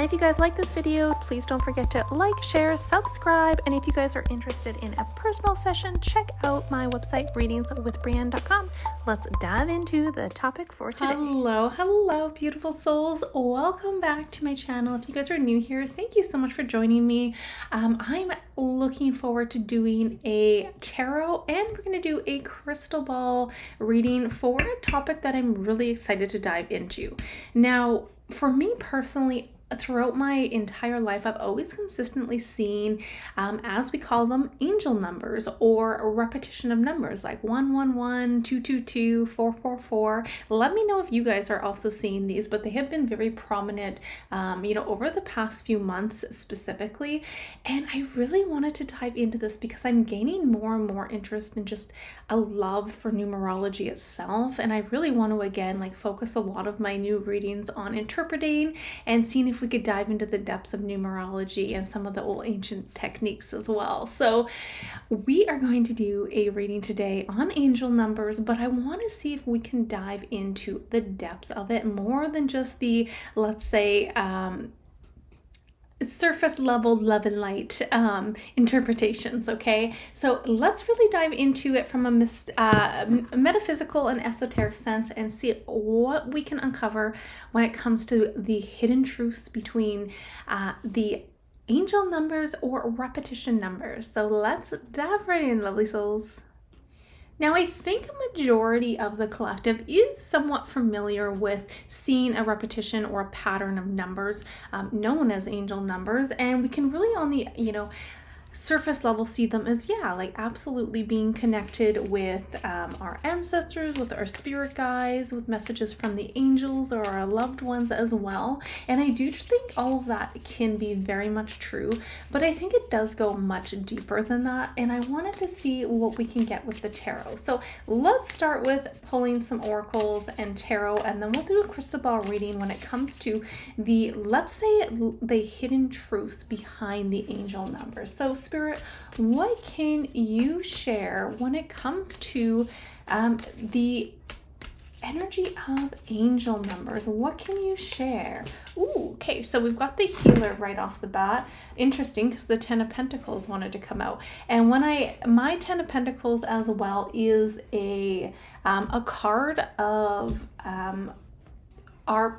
if you guys like this video, please don't forget to like, share, subscribe, and if you guys are interested in a personal session, check out my website, readingswithbreanne.com. Let's dive into the topic for today. Hello, beautiful souls. Welcome back to my channel. If you guys are new here, thank you so much for joining me. I'm looking forward to doing a tarot, and we're going to do a crystal ball reading for a topic that I'm really excited to dive into. Now, for me personally, throughout my entire life, I've always consistently seen, as we call them, angel numbers, or a repetition of numbers like 111, 222, 444. Let me know if you guys are also seeing these, but they have been very prominent, over the past few months specifically. And I really wanted to dive into this because I'm gaining more and more interest in just a love for numerology itself. And I really want to, again, focus a lot of my new readings on interpreting and seeing if we could dive into the depths of numerology and some of the old ancient techniques as well. So we are going to do a reading today on angel numbers, but I want to see if we can dive into the depths of it more than just the, let's say, surface level love and light interpretations. Okay, so let's really dive into it from a metaphysical and esoteric sense and see what we can uncover when it comes to the hidden truths between the angel numbers or repetition numbers. So let's dive right in, lovely souls. Now, I think a majority of the collective is somewhat familiar with seeing a repetition or a pattern of numbers known as angel numbers, and we can really on the, surface level see them as, absolutely being connected with our ancestors, with our spirit guides, with messages from the angels or our loved ones as well. And I do think all of that can be very much true, but I think it does go much deeper than that. And I wanted to see what we can get with the tarot. So let's start with pulling some oracles and tarot, and then we'll do a crystal ball reading when it comes to the, let's say, the hidden truths behind the angel numbers. So Spirit, what can you share when it comes to the energy of angel numbers? What can you share? Ooh, okay, so we've got the healer right off the bat. Interesting, because the Ten of Pentacles wanted to come out. And my Ten of Pentacles as well is a card of our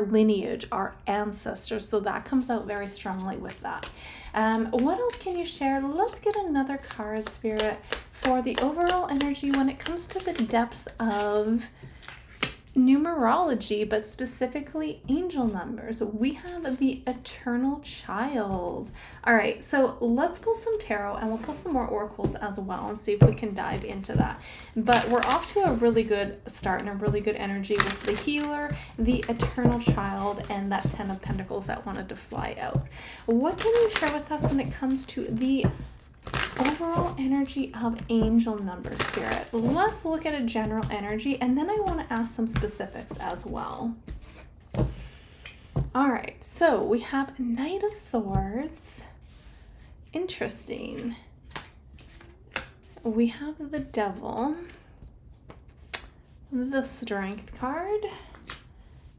lineage, our ancestors. So that comes out very strongly with that. What else can you share? Let's get another card, Spirit, for the overall energy when it comes to the depths of numerology, but specifically angel numbers. We have the eternal child. All right, so let's pull some tarot, and we'll pull some more oracles as well and see if we can dive into that. But we're off to a really good start and a really good energy with the healer, the eternal child, and that Ten of Pentacles that wanted to fly out. What can you share with us when it comes to the overall energy of angel numbers, Spirit? Let's look at a general energy, and then I want to ask some specifics as well. All right, so we have Knight of Swords. Interesting. We have the Devil, the Strength card,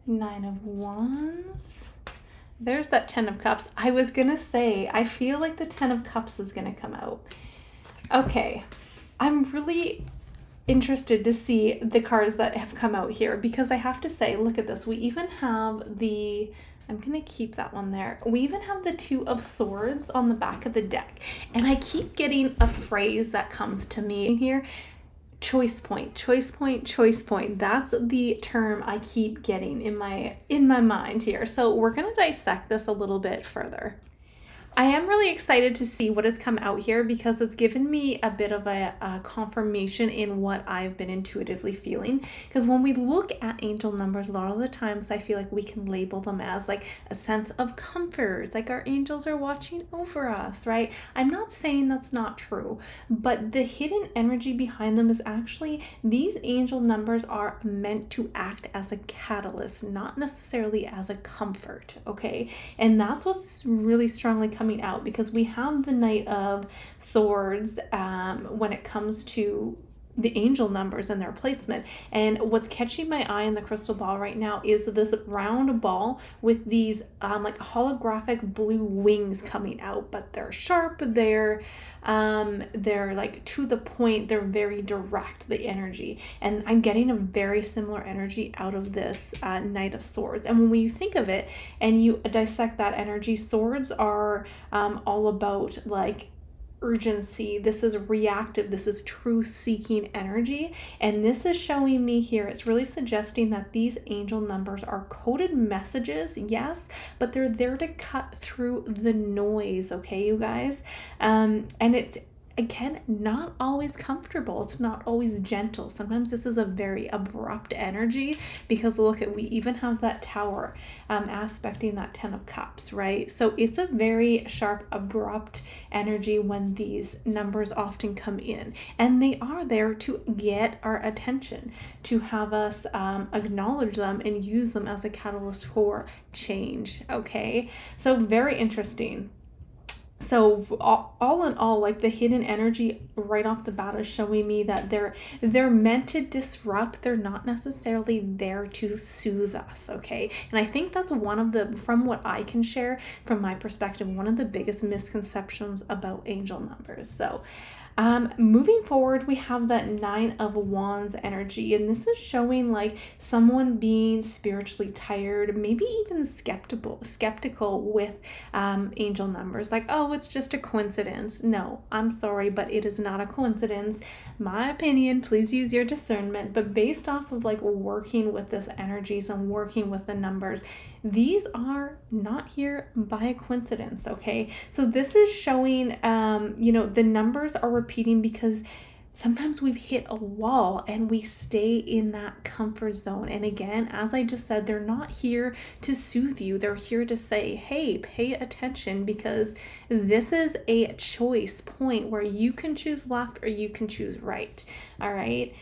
Nine of Wands. There's that Ten of Cups. I was going to say, I feel like the Ten of Cups is going to come out. Okay, I'm really interested to see the cards that have come out here, because I have to say, look at this. We even have I'm going to keep that one there. We even have the Two of Swords on the back of the deck. And I keep getting a phrase that comes to me here. Choice point, choice point, choice point. That's the term I keep getting in my mind here. So we're going to dissect this a little bit further. I am really excited to see what has come out here, because it's given me a bit of a confirmation in what I've been intuitively feeling. Because when we look at angel numbers, a lot of the times I feel like we can label them as like a sense of comfort, like our angels are watching over us, right? I'm not saying that's not true, but the hidden energy behind them is actually these angel numbers are meant to act as a catalyst, not necessarily as a comfort, okay? And that's what's really strongly coming out, because we have the Knight of Swords when it comes to the angel numbers and their placement. And what's catching my eye in the crystal ball right now is this round ball with these like holographic blue wings coming out, but they're sharp, they're like to the point, they're very direct, the energy. And I'm getting a very similar energy out of this Knight of Swords. And when you think of it and you dissect that energy, swords are all about like urgency. This is reactive. This is truth-seeking energy. And this is showing me here, it's really suggesting that these angel numbers are coded messages, yes, but they're there to cut through the noise, okay, you guys? And it's, again, not always comfortable. It's not always gentle. Sometimes this is a very abrupt energy, because look at, we even have that tower aspecting that 10 of cups, right? So it's a very sharp, abrupt energy when these numbers often come in, and they are there to get our attention, to have us acknowledge them and use them as a catalyst for change, okay? So very interesting. So all in all, like the hidden energy right off the bat is showing me that they're meant to disrupt. They're not necessarily there to soothe us, okay? And I think that's one of the, from what I can share from my perspective, one of the biggest misconceptions about angel numbers. So moving forward, we have that 9 of Wands energy, and this is showing like someone being spiritually tired, maybe even skeptical with angel numbers, like, oh, it's just a coincidence. No, I'm sorry, but it is not a coincidence. My opinion, please use your discernment, but based off of like working with this energies and working with the numbers, these are not here by a coincidence, okay? So this is showing, the numbers are repeating because sometimes we've hit a wall and we stay in that comfort zone. And again, as I just said, they're not here to soothe you. They're here to say, hey, pay attention, because this is a choice point where you can choose left or you can choose right, all right?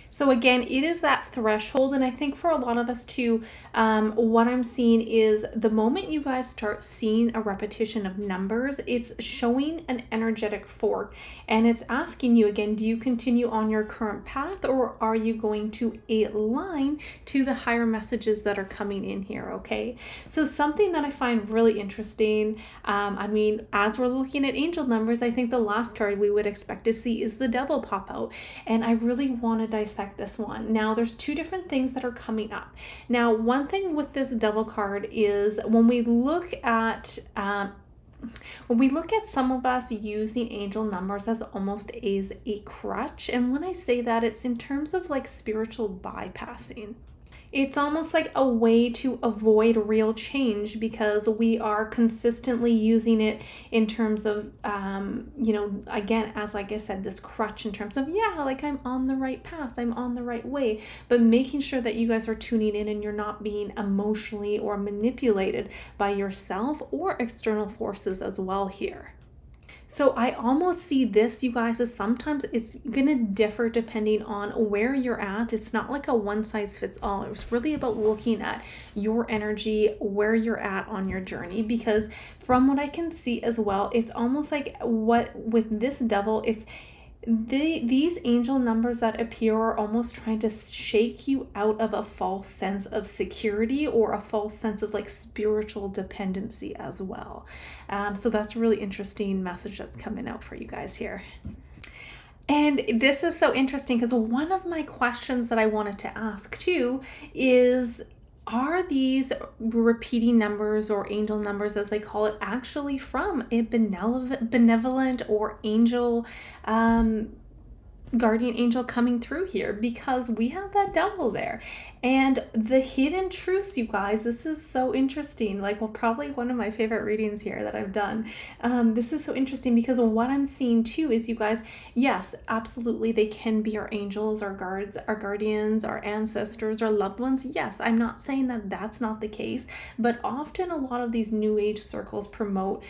So again, it is that threshold. And I think for a lot of us too, what I'm seeing is the moment you guys start seeing a repetition of numbers, it's showing an energetic fork, and it's asking you again, do you continue on your current path, or are you going to align to the higher messages that are coming in here, okay? So something that I find really interesting, as we're looking at angel numbers, I think the last card we would expect to see is the Devil pop out. And I really want to dissect this one. Now, there's two different things that are coming up. Now, one thing with this Devil card is when we look at some of us using angel numbers as almost as a crutch, and when I say that, it's in terms of like spiritual bypassing. It's almost like a way to avoid real change because we are consistently using it in terms of, again, as like I said, this crutch in terms of, yeah, like I'm on the right path, I'm on the right way, but making sure that you guys are tuning in and you're not being emotionally or manipulated by yourself or external forces as well here. So I almost see this, you guys, as sometimes it's going to differ depending on where you're at. It's not like a one size fits all. It's really about looking at your energy, where you're at on your journey, because from what I can see as well, it's almost like what with this Devil, it's these angel numbers that appear are almost trying to shake you out of a false sense of security or a false sense of like spiritual dependency as well. So that's a really interesting message that's coming out for you guys here. And this is so interesting because one of my questions that I wanted to ask too is, are these repeating numbers or angel numbers, as they call it, actually from a benevolent or angel, guardian angel coming through here? Because we have that Devil there. And the hidden truths, you guys, this is so interesting. Like, well, probably one of my favorite readings here that I've done. This is so interesting because what I'm seeing too is, you guys, yes, absolutely, they can be our angels, our guards, our guardians, our ancestors, our loved ones. Yes, I'm not saying that that's not the case, but often a lot of these new age circles promote,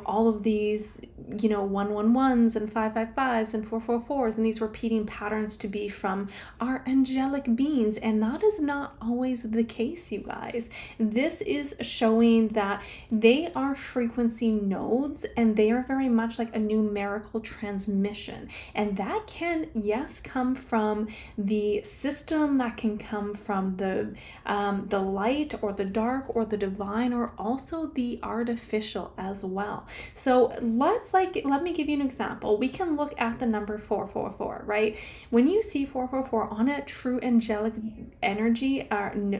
all of these, 111s and 555s and 444s and these repeating patterns to be from our angelic beings, and that is not always the case, you guys. This is showing that they are frequency nodes, and they are very much like a numerical transmission, and that can, yes, come from the system, that can come from the light or the dark or the divine, or also the artificial as well. So let me give you an example. We can look at the number 444, right? When you see 444 on a true angelic energy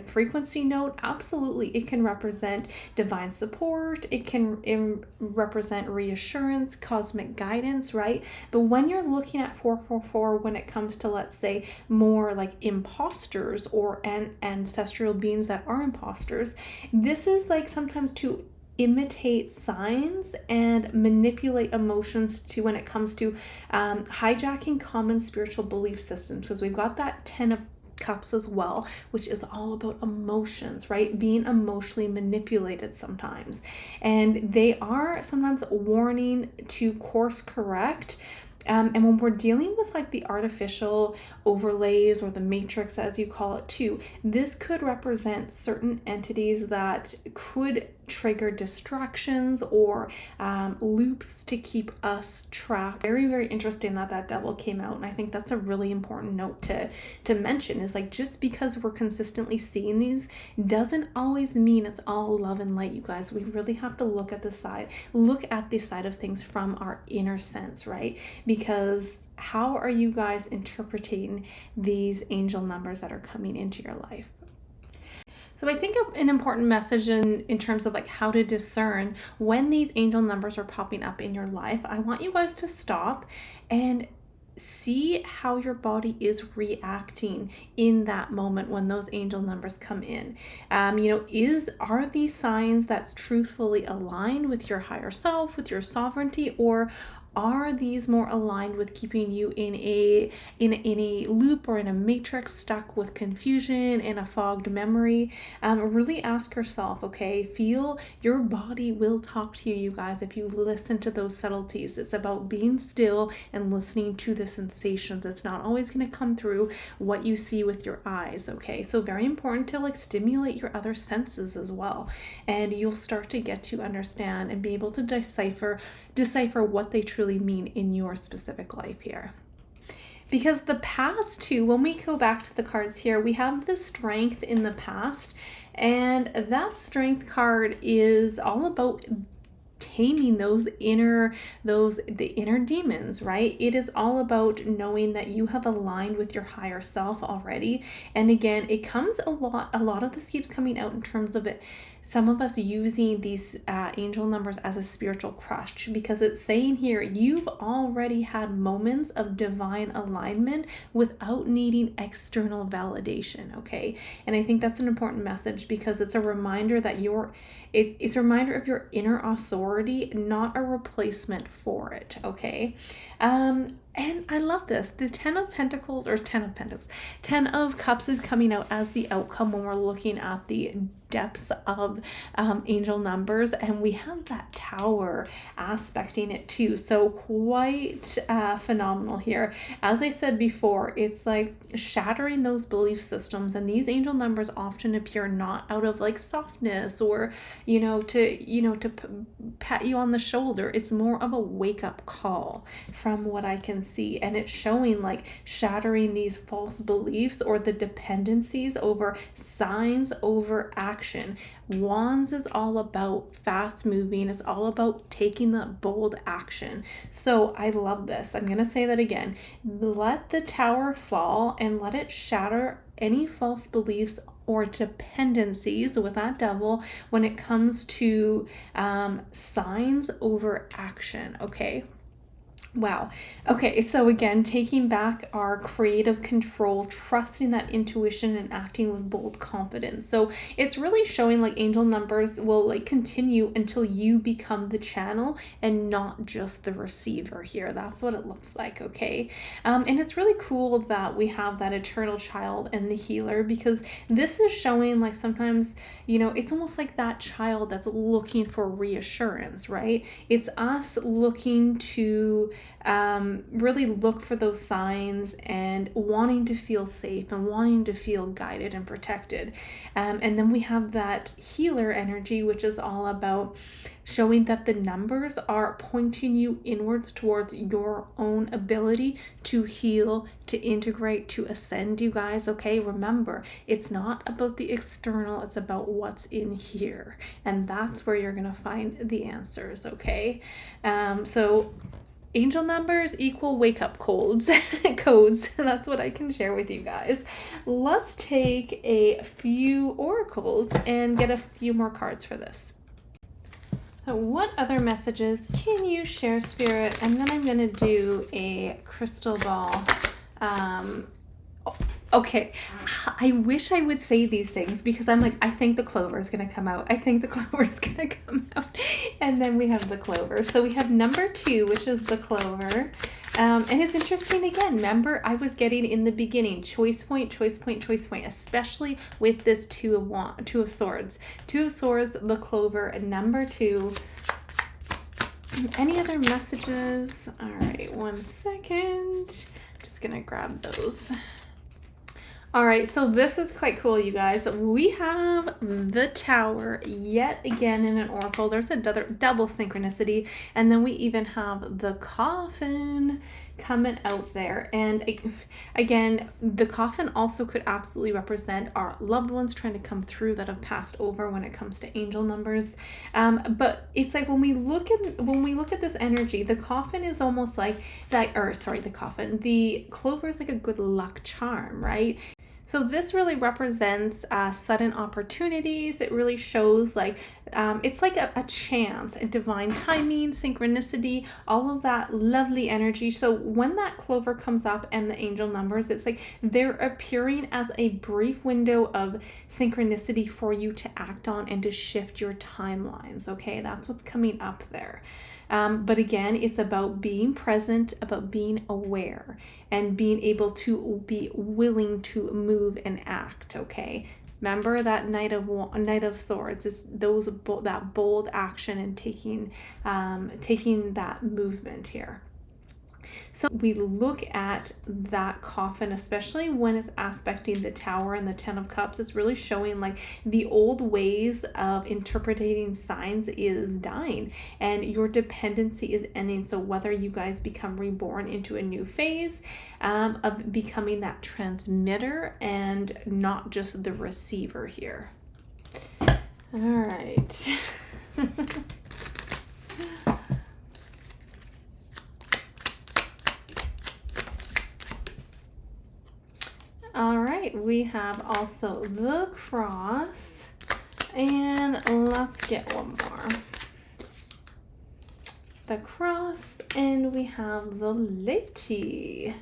frequency note, absolutely, it can represent divine support. It can represent reassurance, cosmic guidance, right? But when you're looking at 444, when it comes to, let's say, more like imposters or ancestral beings that are imposters, this is like sometimes to imitate signs and manipulate emotions to when it comes to hijacking common spiritual belief systems, because we've got that 10 of Cups as well, which is all about emotions, right? Being emotionally manipulated sometimes. And they are sometimes warning to course correct. And when we're dealing with like the artificial overlays or the matrix, as you call it too, this could represent certain entities that could trigger distractions or loops to keep us trapped. Very, very interesting that devil came out. And I think that's a really important note to mention, is like, just because we're consistently seeing these doesn't always mean it's all love and light, you guys. We really have to look at the side of things from our inner sense, right? Because how are you guys interpreting these angel numbers that are coming into your life? So I think an important message in terms of like how to discern when these angel numbers are popping up in your life, I want you guys to stop and see how your body is reacting in that moment when those angel numbers come in. Are these signs that's truthfully aligned with your higher self, with your sovereignty, or are these more aligned with keeping you in a loop or in a matrix, stuck with confusion and a fogged memory? Really ask yourself, okay? Feel your body will talk to you, you guys, if you listen to those subtleties. It's about being still and listening to the sensations. It's not always going to come through what you see with your eyes, okay? So very important to like stimulate your other senses as well. And you'll start to get to understand and be able to decipher what they truly mean in your specific life here. Because the past too, when we go back to the cards here, we have the strength in the past, and that strength card is all about taming the inner demons, right? It is all about knowing that you have aligned with your higher self already. And again, it comes a lot of this keeps coming out in terms of it, some of us using these angel numbers as a spiritual crush, because it's saying here, you've already had moments of divine alignment without needing external validation, okay? And I think that's an important message, because it's a reminder that it's a reminder of your inner authority, not a replacement for it, okay? And I love this. The 10 of Cups is coming out as the outcome when we're looking at the depths of angel numbers, and we have that Tower aspecting it too. So quite phenomenal here. As I said before, it's like shattering those belief systems, and these angel numbers often appear not out of like softness or to pat you on the shoulder. It's more of a wake-up call from what I can see, and it's showing like shattering these false beliefs or the dependencies over signs over action. Wands is all about fast moving. It's all about taking that bold action. So I love this. I'm going to say that again. Let the Tower fall and let it shatter any false beliefs or dependencies with that devil when it comes to signs over action, okay? Wow. Okay, so again, taking back our creative control, trusting that intuition and acting with bold confidence. So it's really showing like angel numbers will like continue until you become the channel and not just the receiver here. That's what it looks like, okay? And it's really cool that we have that eternal child and the healer, because this is showing like sometimes, it's almost like that child that's looking for reassurance, right? It's us looking to really look for those signs and wanting to feel safe and wanting to feel guided and protected. And then we have that healer energy, which is all about showing that the numbers are pointing you inwards towards your own ability to heal, to integrate, to ascend, you guys. Okay, remember, it's not about the external, it's about what's in here, and that's where you're gonna find the answers. Okay, so angel numbers equal wake up codes. That's what I can share with you guys. Let's take a few oracles and get a few more cards for this. So what other messages can you share, Spirit? And then I'm going to do a crystal ball. Okay, I wish I would say these things because I'm like, I think the clover is going to come out. I think the clover is going to come out. And then we have the clover. So we have number 2, which is the clover. And it's interesting again. Remember, I was getting in the beginning choice point, choice point, choice point, especially with this Two of Swords. Two of Swords, the clover, and number 2. Any other messages? All right, 1 second. Just gonna grab those. All right, so this is quite cool, you guys. We have the Tower yet again in an oracle. There's a double synchronicity, and then we even have the Coffin coming out there. And again, the Coffin also could absolutely represent our loved ones trying to come through that have passed over when it comes to angel numbers. But it's like when we look at this energy, the Coffin is almost like that, or sorry, the clover is like a good luck charm, right? So this really represents sudden opportunities. It really shows like, it's like a chance, a divine timing, synchronicity, all of that lovely energy. So when that clover comes up and the angel numbers, it's like they're appearing as a brief window of synchronicity for you to act on and to shift your timelines, okay? That's what's coming up there. But again, it's about being present, about being aware, and being able to be willing to move and act, okay? Remember that Knight of Swords is that bold action and taking that movement here. So we look at that Coffin, especially when it's aspecting the Tower and the 10 of Cups. It's really showing like the old ways of interpreting signs is dying and your dependency is ending. So whether you guys become reborn into a new phase of becoming that transmitter and not just the receiver here. All right. All right, we have also the Cross, and let's get one more. The Cross, and we have the Lady.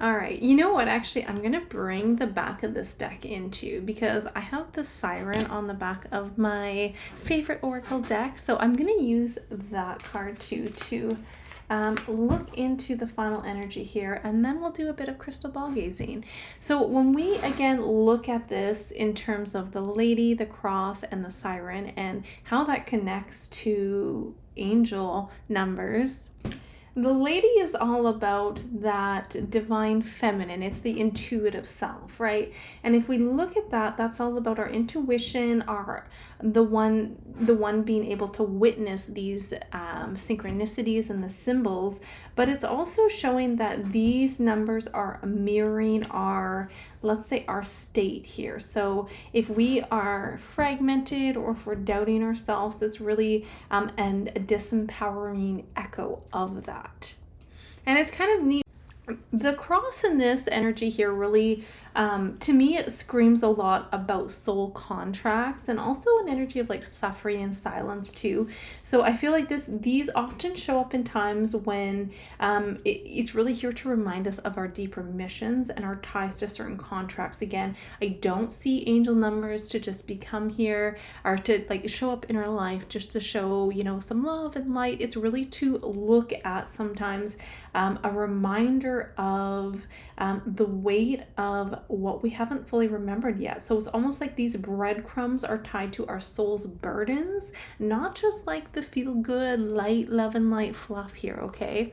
All right, you know what? Actually, I'm going to bring the back of this deck into because I have the Siren on the back of my favorite Oracle deck, so I'm going to use that card too to look into the final energy here, and then we'll do a bit of crystal ball gazing. So when we again look at this in terms of the Lady, the Cross, and the Siren and how that connects to angel numbers, the Lady is all about that divine feminine. It's the intuitive self, right? And if we look at that, that's all about our intuition, the one being able to witness these synchronicities and the symbols. But it's also showing that these numbers are mirroring our, let's say, our state here. So if we are fragmented or if we're doubting ourselves, that's really a disempowering echo of that. And it's kind of neat. The Cross in this energy here really, to me, it screams a lot about soul contracts and also an energy of like suffering and silence too. So I feel like these often show up in times when it's really here to remind us of our deeper missions and our ties to certain contracts. Again, I don't see angel numbers to just become here or to like show up in our life just to show, you know, some love and light. It's really to look at sometimes a reminder of the weight of what we haven't fully remembered yet. So it's almost like these breadcrumbs are tied to our soul's burdens, not just like the feel good, light, love and light fluff here, okay?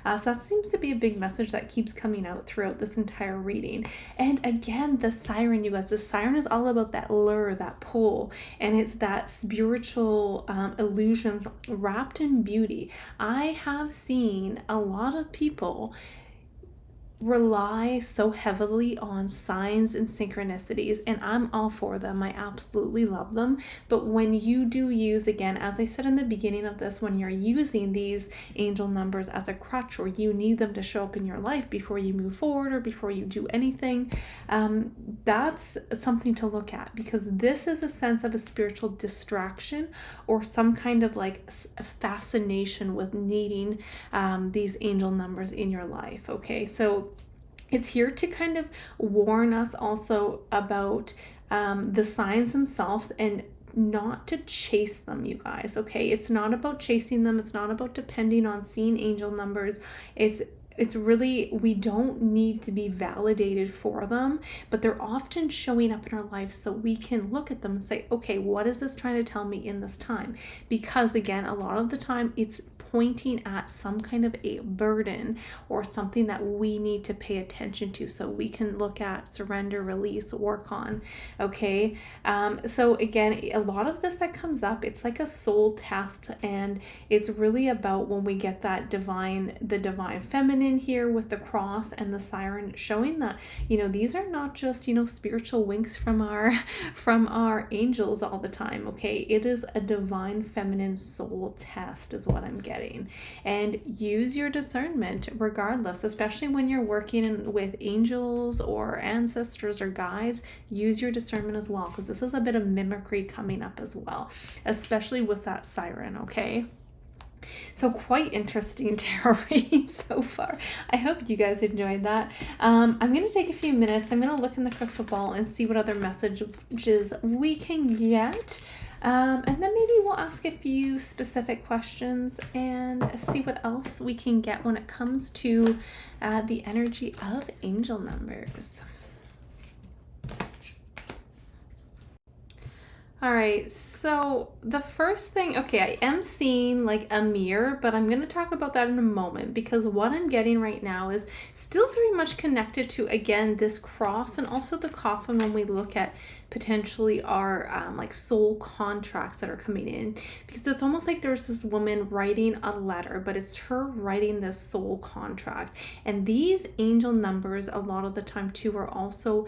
So that seems to be a big message that keeps coming out throughout this entire reading. And again, the siren, you guys, the siren is all about that lure, that pull, and it's that spiritual illusions wrapped in beauty. I have seen a lot of people rely so heavily on signs and synchronicities, and I'm all for them. I absolutely love them. But when you do use, again, as I said in the beginning of this, when you're using these angel numbers as a crutch, or you need them to show up in your life before you move forward or before you do anything, that's something to look at, because this is a sense of a spiritual distraction or some kind of like fascination with needing these angel numbers in your life. Okay, so it's here to kind of warn us also about the signs themselves, and not to chase them, you guys. Okay, it's not about chasing them. It's not about depending on seeing angel numbers. It's really, we don't need to be validated for them, but they're often showing up in our lives so we can look at them and say, okay, what is this trying to tell me in this time? Because again, a lot of the time it's pointing at some kind of a burden or something that we need to pay attention to, so we can look at, surrender, release, work on. Okay, so again, a lot of this that comes up, it's like a soul test, and it's really about when we get that the divine feminine here with the cross and the siren, showing that, you know, these are not just, you know, spiritual winks from our angels all the time. Okay, it is a divine feminine soul test is what I'm getting. And use your discernment regardless, especially when you're working with angels or ancestors or guides. Use your discernment as well, because this is a bit of mimicry coming up as well, especially with that siren. Okay, so quite interesting tarot reading so far. I hope you guys enjoyed that. I'm going to take a few minutes. I'm going to look in the crystal ball and see what other messages we can get. And then maybe we'll ask a few specific questions and see what else we can get when it comes to the energy of angel numbers. All right, so the first thing, okay, I am seeing like a mirror, but I'm going to talk about that in a moment, because what I'm getting right now is still very much connected to, again, this cross and also the coffin when we look at potentially our like soul contracts that are coming in, because it's almost like there's this woman writing a letter, but it's her writing this soul contract. And these angel numbers a lot of the time too are also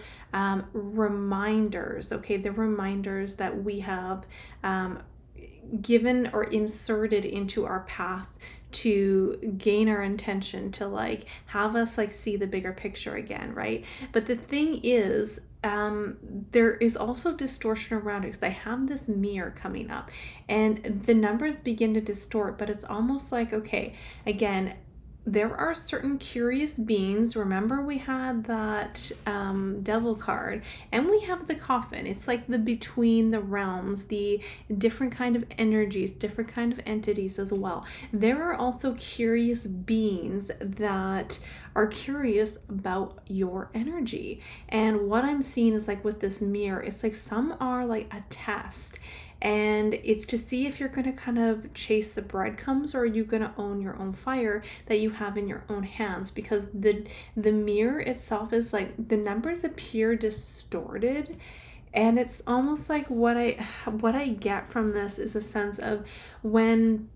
reminders. Okay, they're reminders that we have given or inserted into our path to gain our intention, to like have us like see the bigger picture again, right? But the thing is, there is also distortion around it, because I have this mirror coming up and the numbers begin to distort, but it's almost like, okay, again, there are certain curious beings. Remember, we had that devil card, and we have the coffin. It's like the between the realms, the different kind of energies, different kind of entities as well. There are also curious beings that are curious about your energy. And what I'm seeing is like with this mirror, it's like some are like a test. And it's to see if you're going to kind of chase the breadcrumbs, or are you going to own your own fire that you have in your own hands? Because the mirror itself is like, the numbers appear distorted, and it's almost like what I get from this is a sense of when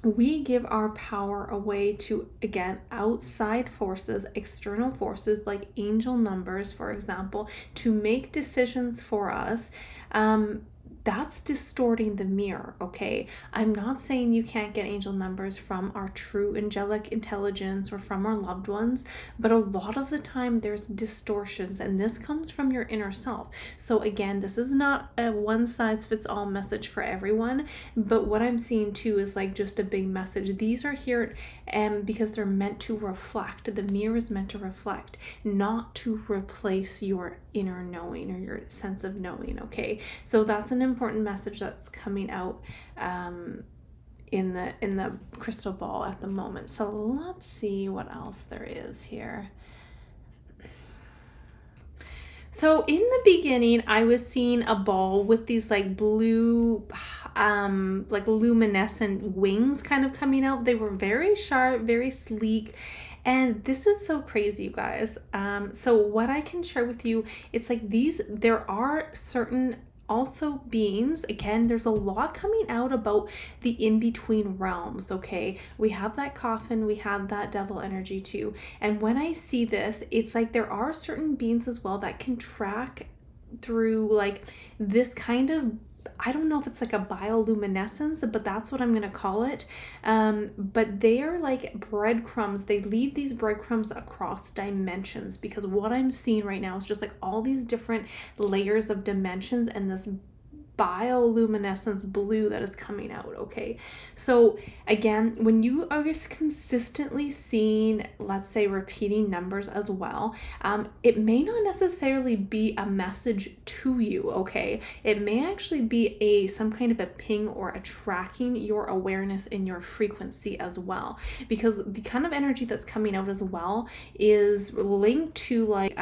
we give our power away to, again, outside forces, external forces like angel numbers, for example, to make decisions for us. That's distorting the mirror, okay? I'm not saying you can't get angel numbers from our true angelic intelligence or from our loved ones, but a lot of the time there's distortions, and this comes from your inner self. So again, this is not a one-size-fits-all message for everyone, but what I'm seeing too is like just a big message. These are here because they're meant to reflect. The mirror is meant to reflect, not to replace your inner knowing or your sense of knowing, okay? So that's an important message that's coming out in the crystal ball at the moment. So let's see what else there is here. So in the beginning, I was seeing a ball with these like blue, like luminescent wings kind of coming out. They were very sharp, very sleek. And this is so crazy, you guys. So what I can share with you, it's like there are certain also beings, again, there's a lot coming out about the in-between realms. Okay, we have that coffin, we have that devil energy too, and when I see this, it's like there are certain beings as well that can track through like this kind of, I don't know if it's like a bioluminescence, but that's what I'm going to call it. But they are like breadcrumbs. They leave these breadcrumbs across dimensions, because what I'm seeing right now is just like all these different layers of dimensions and this bioluminescence blue that is coming out. Okay, so again, when you are just consistently seeing, let's say, repeating numbers as well, it may not necessarily be a message to you. Okay, it may actually be some kind of a ping or attracting your awareness in your frequency as well, because the kind of energy that's coming out as well is linked to like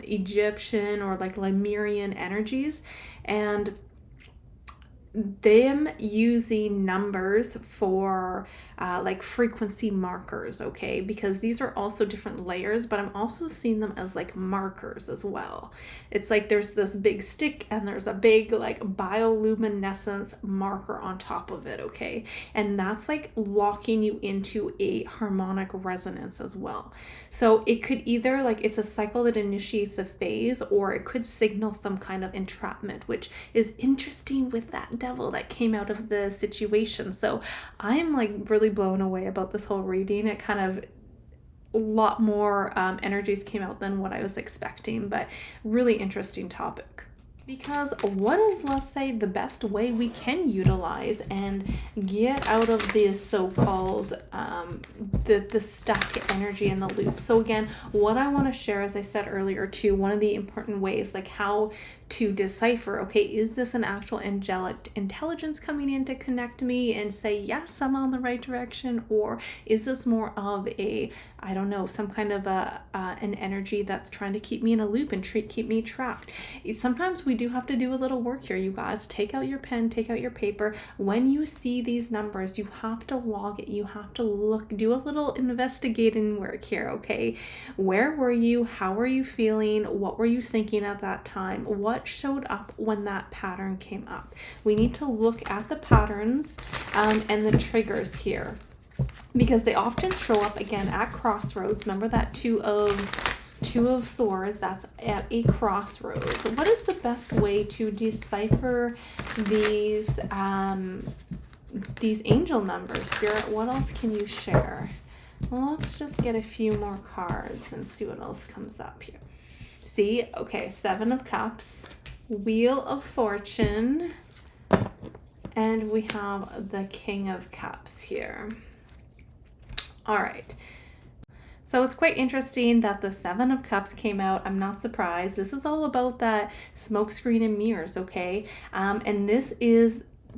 Egyptian or like Lemurian energies, and them using numbers for like frequency markers. Okay, because these are also different layers, but I'm also seeing them as like markers as well. It's like there's this big stick and there's a big like bioluminescence marker on top of it. Okay, and that's like locking you into a harmonic resonance as well. So it could either like, it's a cycle that initiates a phase, or it could signal some kind of entrapment, which is interesting with that devil that came out of the situation. So I'm like really blown away about this whole reading. It kind of, a lot more energies came out than what I was expecting, but really interesting topic. Because what is, let's say, the best way we can utilize and get out of this so-called the stuck energy in the loop? So again, what I want to share, as I said earlier too, one of the important ways, like how to decipher, okay, is this an actual angelic intelligence coming in to connect me and say, yes, I'm on the right direction? Or is this more of a, I don't know, some kind of an energy that's trying to keep me in a loop and keep me trapped? Sometimes we do have to do a little work here, you guys. Take out your pen, take out your paper. When you see these numbers, you have to log it. You have to look, do a little investigating work here, okay? Where were you? How were you feeling? What were you thinking at that time? What showed up when that pattern came up? We need to look at the patterns and the triggers here, because they often show up again at crossroads. Remember that two of swords, that's at a crossroads. What is the best way to decipher these angel numbers? Spirit, what else can you share? Well, let's just get a few more cards and see what else comes up here. See, okay, 7 of Cups, Wheel of Fortune, and we have the King of Cups here. All right. So it's quite interesting that the 7 of Cups came out. I'm not surprised. This is all about that smoke screen and mirrors, okay? And this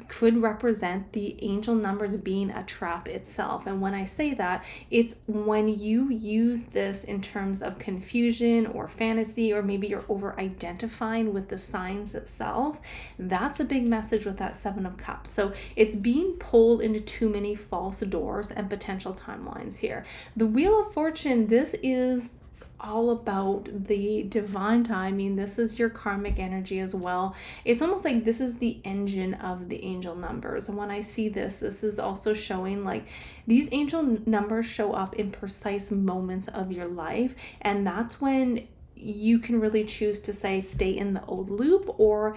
could represent the angel numbers being a trap itself. And when I say that, it's when you use this in terms of confusion or fantasy, or maybe you're over identifying with the signs itself. That's a big message with that 7 of Cups. So it's being pulled into too many false doors and potential timelines here. The Wheel of Fortune, this is all about the divine timing. This is your karmic energy as well. It's almost like this is the engine of the angel numbers. And when I see this is also showing like these angel numbers show up in precise moments of your life. And that's when you can really choose to say stay in the old loop, or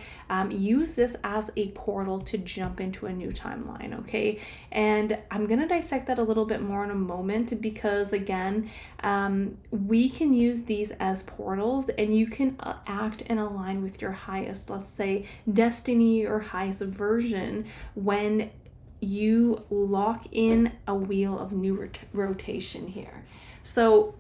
use this as a portal to jump into a new timeline, okay? And I'm going to dissect that a little bit more in a moment, because again, we can use these as portals, and you can act and align with your highest, let's say, destiny or highest version when you lock in a wheel of new rotation here. So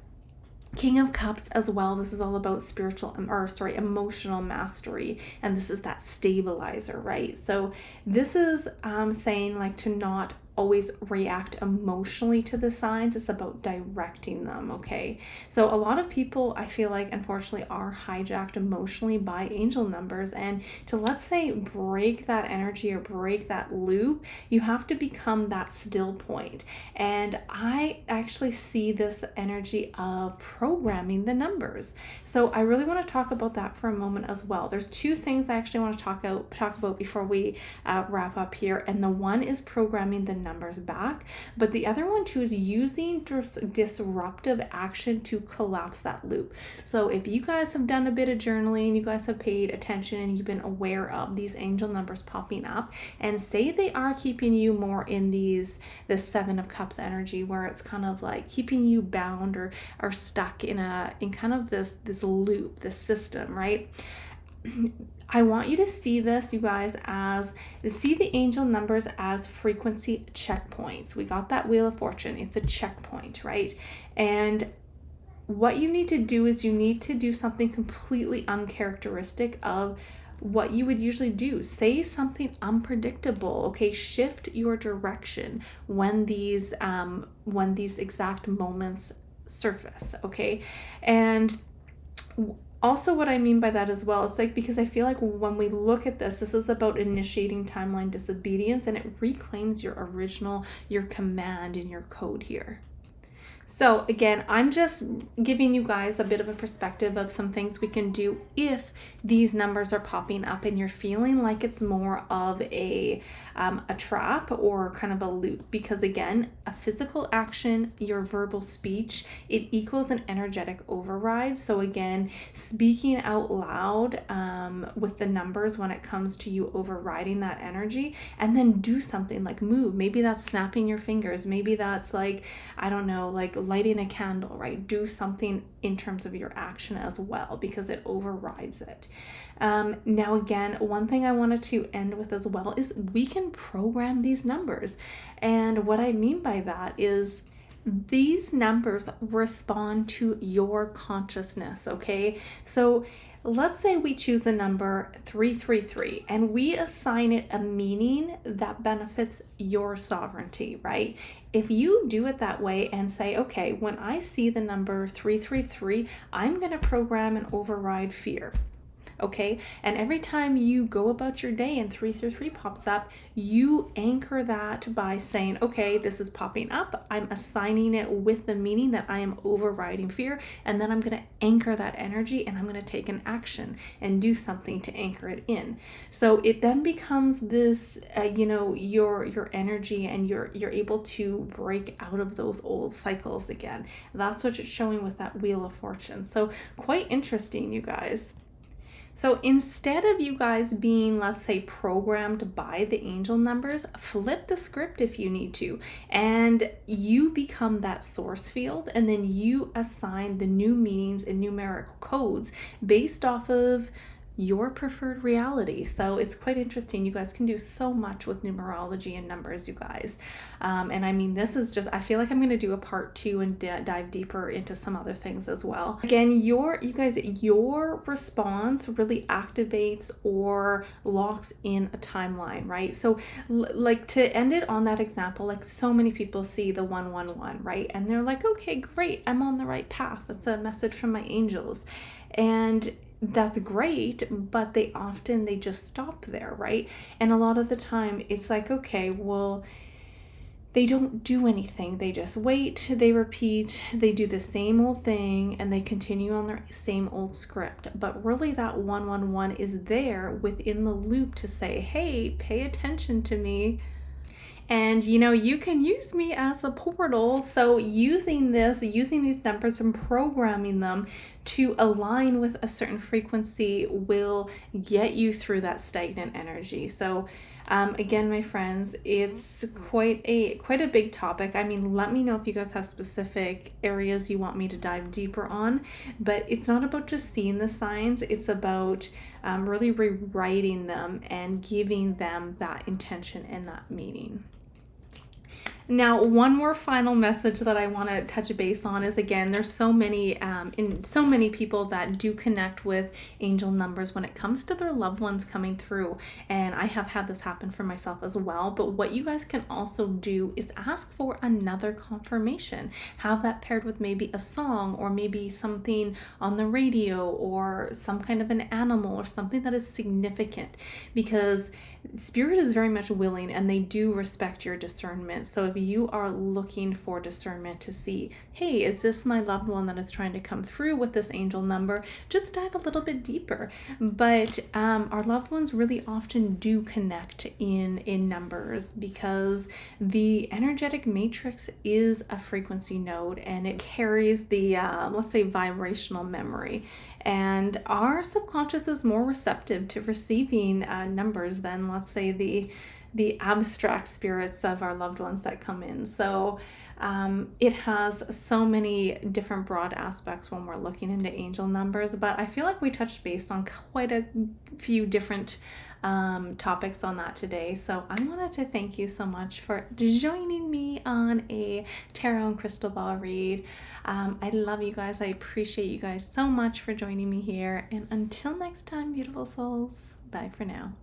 King of Cups as well, this is all about emotional mastery, and this is that stabilizer, right? So this is saying like to not always react emotionally to the signs. It's about directing them, okay? So a lot of people, I feel like, unfortunately, are hijacked emotionally by angel numbers. And to, let's say, break that energy or break that loop, you have to become that still point. And I actually see this energy of programming the numbers. So I really want to talk about that for a moment as well. There's two things I actually want to talk about before we wrap up here. And the one is programming the numbers back, but the other one too is using disruptive action to collapse that loop. So if you guys have done a bit of journaling, you guys have paid attention and you've been aware of these angel numbers popping up, and say they are keeping you more in this Seven of Cups energy, where it's kind of like keeping you bound or stuck in kind of this loop, this system, right? I want you to see this, you guys, see the angel numbers as frequency checkpoints. We got that Wheel of Fortune. It's a checkpoint, right? And what you need to do is you need to do something completely uncharacteristic of what you would usually do. Say something unpredictable, okay? Shift your direction when these exact moments surface, okay? And also, what I mean by that as well, it's like, because I feel like when we look at this is about initiating timeline disobedience, and it reclaims your command in your code here. So again, I'm just giving you guys a bit of a perspective of some things we can do if these numbers are popping up and you're feeling like it's more of a trap or kind of a loop. Because again, a physical action, your verbal speech, it equals an energetic override. So again, speaking out loud with the numbers when it comes to you overriding that energy, and then do something like move. Maybe that's snapping your fingers. Maybe that's like, I don't know, like lighting a candle, right? Do something in terms of your action as well, because it overrides it. Now again, one thing I wanted to end with as well is we can program these numbers. And what I mean by that is these numbers respond to your consciousness, okay? So let's say we choose a number 333 and we assign it a meaning that benefits your sovereignty, right? If you do it that way and say, okay, when I see the number 333, I'm going to program and override fear. Okay, and every time you go about your day and 333 pops up, you anchor that by saying, okay, this is popping up. I'm assigning it with the meaning that I am overriding fear, and then I'm going to anchor that energy and I'm going to take an action and do something to anchor it in. So it then becomes this, your energy, and you're able to break out of those old cycles again. That's what it's showing with that Wheel of Fortune. So quite interesting, you guys. So instead of you guys being, let's say, programmed by the angel numbers, flip the script if you need to, and you become that source field, and then you assign the new meanings and numerical codes based off of your preferred reality. So it's quite interesting. You guys can do so much with numerology and numbers, you guys. And I mean, this is just, I feel like I'm going to do a part 2 and dive deeper into some other things as well. Again, your response really activates or locks in a timeline, right? So like, to end it on that example, like, so many people see the 111, right? And they're like, okay, great, I'm on the right path. That's a message from my angels. And that's great, but they just stop there, right? And a lot of the time it's like, okay, well, they don't do anything. They just wait, they repeat, they do the same old thing, and they continue on their same old script. But really that 111 is there within the loop to say, hey, pay attention to me. And you can use me as a portal. So using these numbers and programming them to align with a certain frequency will get you through that stagnant energy. So again, my friends, it's quite a big topic. I mean, let me know if you guys have specific areas you want me to dive deeper on, but it's not about just seeing the signs. It's about really rewriting them and giving them that intention and that meaning. Now, one more final message that I want to touch base on is, again, there's so many so many people that do connect with angel numbers when it comes to their loved ones coming through, and I have had this happen for myself as well. But what you guys can also do is ask for another confirmation. Have that paired with maybe a song, or maybe something on the radio, or some kind of an animal, or something that is significant, because spirit is very much willing and they do respect your discernment. So if you are looking for discernment to see, hey, is this my loved one that is trying to come through with this angel number, just dive a little bit deeper. But our loved ones really often do connect in numbers, because the energetic matrix is a frequency node, and it carries the let's say vibrational memory, and our subconscious is more receptive to receiving numbers than, let's say, the abstract spirits of our loved ones that come in. So it has so many different broad aspects when we're looking into angel numbers, but I feel like we touched base on quite a few different topics on that today. So I wanted to thank you so much for joining me on a tarot and crystal ball read. I love you guys. I appreciate you guys so much for joining me here. And until next time, beautiful souls, bye for now.